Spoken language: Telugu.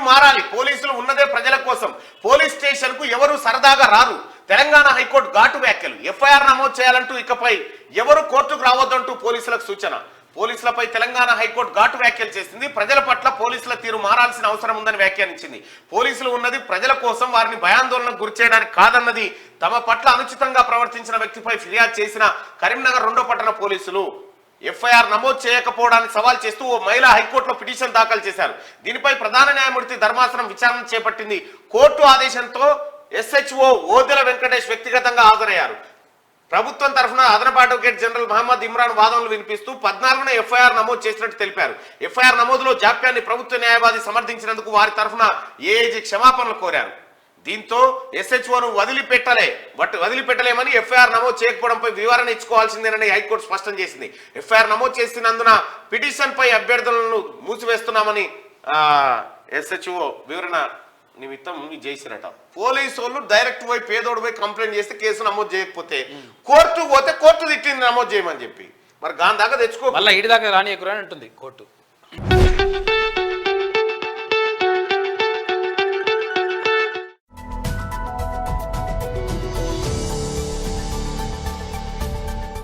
మారాలి. పోలీసులు ఉన్నదే ప్రజల కోసం. పోలీస్ స్టేషన్ కు ఎవరు సరదాగా రారు. తెలంగాణ హైకోర్టు ఘాటు వ్యాఖ్యలు. ఎఫ్ఐఆర్ నమోదు చేయాలంటూ ఇకపై ఎవరు కోర్టుకు రావద్దంటూ పోలీసులకు సూచన. పోలీసులపై తెలంగాణ హైకోర్టు ఘాటు వ్యాఖ్యలు చేసింది. ప్రజల పట్ల పోలీసుల తీరు మారాల్సిన అవసరం ఉందని వ్యాఖ్యానించింది. పోలీసులు ఉన్నది ప్రజల కోసం, వారిని భయాందోళనకు గురి చేయడానికి కాదన్నది. తమ పట్ల అనుచితంగా ప్రవర్తించిన వ్యక్తిపై ఫిర్యాదు చేసిన కరీంనగర్ 2వ పట్టణ పోలీసులు ఎఫ్ఐఆర్ నమోదు చేయకపోవడానికి సవాల్ చేస్తూ ఓ మహిళ హైకోర్టులో పిటిషన్ దాఖలు చేశారు. దీనిపై ప్రధాన న్యాయమూర్తి ధర్మాసనం విచారణ చేపట్టింది. కోర్టు ఆదేశంతో SHO ఓదెల వెంకటేష్ వ్యక్తిగతంగా హాజరయ్యారు. ప్రభుత్వం తరఫున అదనపు అడ్వకేట్ జనరల్ మహమ్మద్ ఇమ్రాన్ వాదనలు వినిపిస్తూ 14న ఎఫ్ఐఆర్ నమోదు చేసినట్టు తెలిపారు. ఎఫ్ఐఆర్ నమోదులో జాప్యాన్ని ప్రభుత్వ న్యాయవాది సమర్థించినందుకు వారి తరఫున ఏఏజీ క్షమాపణలు కోరారు. దీంతో SHOను వదిలిపెట్టలేమని ఎఫ్ఐఆర్ నమోదు చేయకపోవడంపై వివరణ ఇచ్చుకోవాల్సిందేనని హైకోర్టు స్పష్టం చేసింది. ఎఫ్ఐఆర్ నమోదు చేసినందున పిటిషన్ పై అభ్యర్థులను మూసివేస్తున్నామని SHO వివరణ నిమిత్తం చేసినట. పోలీసు వాళ్ళు డైరెక్ట్ పోయి పేదోడు పోయి కంప్లైంట్ చేస్తే కేసు నమోదు చేయకపోతే కోర్టుకు పోతే కోర్టు తిట్టింది నమోదు చేయమని చెప్పి మరి గాంధాగా తెచ్చుకో మళ్ళీ ఇడి దాకా రానియకురా అని అంటుంది కోర్టు.